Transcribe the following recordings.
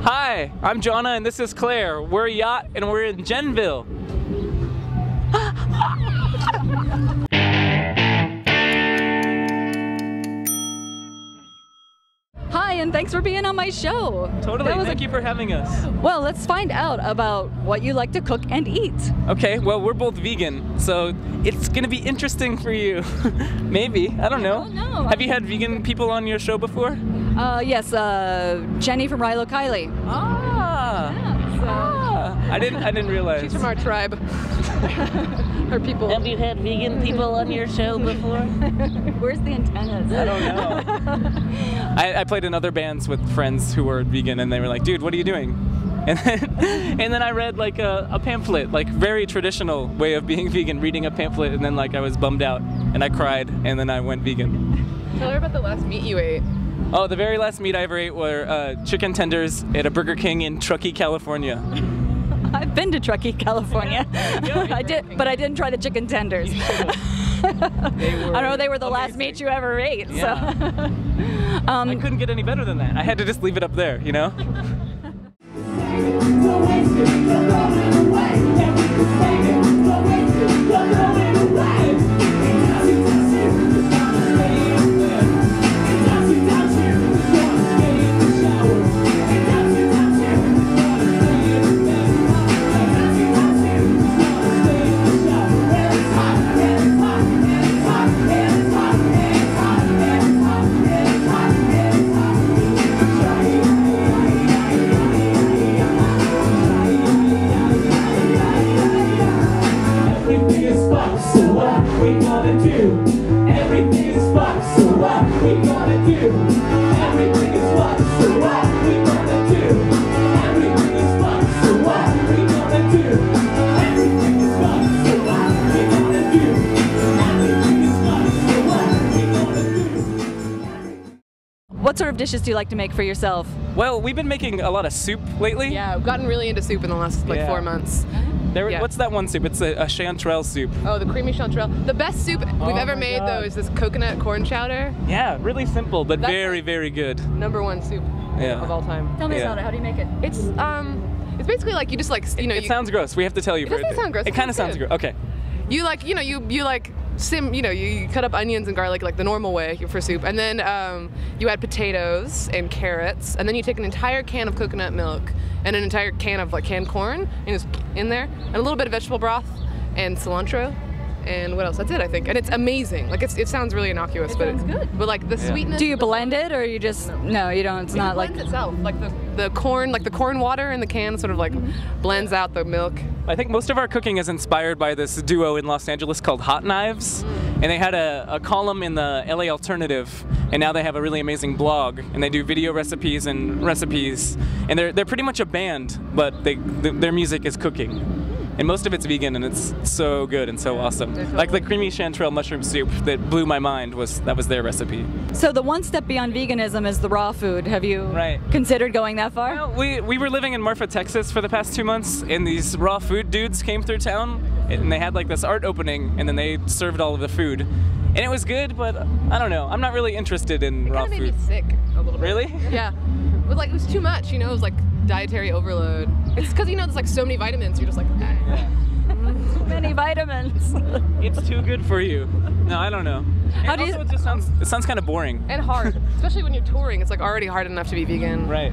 Hi, I'm Jona and this is Claire. We're Yacht and we're in Genville. Hi, and thanks for being on my show. Totally, thank you for having us. Well, let's find out about what you like to cook and eat. Okay, well, we're both vegan, so it's gonna be interesting for you. Maybe, I don't know. No. Have you had vegan people on your show before? Yes, Jenny from Rilo Kiley. Ah. Yeah, so. I didn't realize. She's from our tribe. Her people. Have you had vegan people on your show before? Where's the antennas? I don't know. I played in other bands with friends who were vegan, and they were like, "Dude, what are you doing?" And then I read like a pamphlet, like very traditional way of being vegan, reading a pamphlet, and then like I was bummed out, and I cried, and then I went vegan. Tell her about the last meat you ate. Oh, the very last meat I ever ate were chicken tenders at a Burger King in Truckee, California. I've been to Truckee, California. I did, but I didn't try the chicken tenders. I don't know, they were the last meat you ever ate. Yeah. So. I couldn't get any better than that. I had to just leave it up there, you know? What sort of dishes do you like to make for yourself? Well, we've been making a lot of soup lately. Yeah, I've gotten really into soup in the last like 4 months. Yeah. What's that one soup? It's a chanterelle soup. Oh, the creamy chanterelle. The best soup we've ever made though is this coconut corn chowder. Yeah, really simple, but That's very, very good. #1 soup of all time. Tell me about it. How do you make it? It's basically like you just like It sounds gross. We have to tell you. It doesn't sound gross. It kind of sounds gross. Okay. You like you like you cut up onions and garlic like the normal way for soup, and then you add potatoes and carrots, and then you take an entire can of coconut milk and an entire can of like canned corn and just in there, and a little bit of vegetable broth and cilantro, and what else? That's it, I think. And it's amazing. Like it sounds really innocuous, but sounds good. But like the sweetness. Do you blend it, or you just no? You don't. It's not like itself. Like the corn, like the corn water in the can, sort of like blends out the milk. I think most of our cooking is inspired by this duo in Los Angeles called Hot Knives, and they had a column in the LA Alternative, and now they have a really amazing blog, and they do video recipes, and they're pretty much a band, but their music is cooking. And most of it's vegan, and it's so good and so awesome. Like the creamy chanterelle mushroom soup that blew my mind was their recipe. So the one step beyond veganism is the raw food. Have you considered going that far? Well, we were living in Marfa, Texas for the past 2 months, and these raw food dudes came through town, and they had like this art opening, and then they served all of the food. And it was good, but I don't know. I'm not really interested in raw food. It kind of made me sick a little bit. Really? Yeah. It was too much, you know, it was like dietary overload. It's because, you know, there's like so many vitamins, you're just like, Too many vitamins. It's too good for you. No, I don't know. How And do also it sounds kind of boring. and hard. Especially when you're touring, it's like already hard enough to be vegan. Right.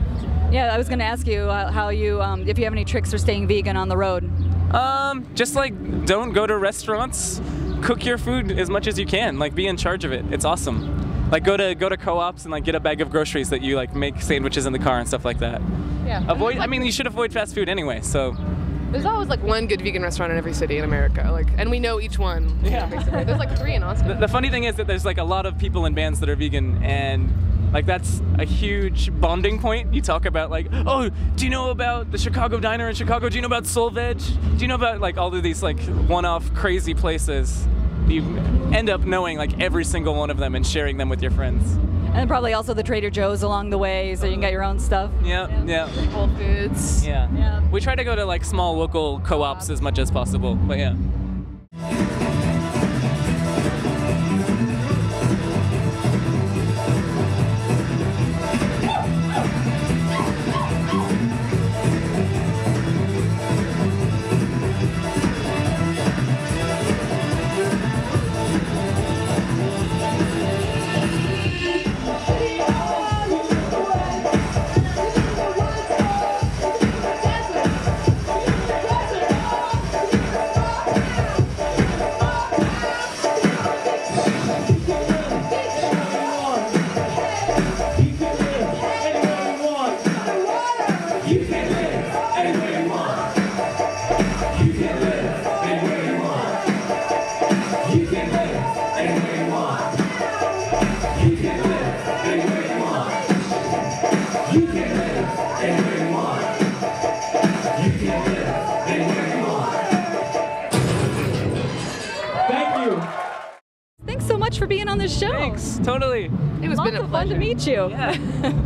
Yeah, I was going to ask you how you, if you have any tricks for staying vegan on the road. Just like don't go to restaurants. Cook your food as much as you can. Like be in charge of it. It's awesome. Like go to co-ops and like get a bag of groceries that you like make sandwiches in the car and stuff like that. Yeah. I mean, you should avoid fast food anyway. So. There's always like one good vegan restaurant in every city in America, like, and we know each one. Yeah. Basically. There's like 3 in Austin. The funny thing is that there's like a lot of people in bands that are vegan, and like that's a huge bonding point. You talk about like, oh, do you know about the Chicago Diner in Chicago? Do you know about Soul Veg? Do you know about like all of these like one-off crazy places? You end up knowing like every single one of them and sharing them with your friends. And probably also the Trader Joe's along the way, so you can get your own stuff. Yeah. Whole Foods. Yeah. We try to go to like small local co-ops as much as possible, but yeah. You can live anywhere you want. You can live anywhere you want. You can live anywhere you want. You can live anywhere you want. You can live anywhere you want. You can live anywhere you want. Thank you. Thanks so much for being on the show. Thanks, totally. It was Lots been a of fun pleasure. to meet you. Yeah.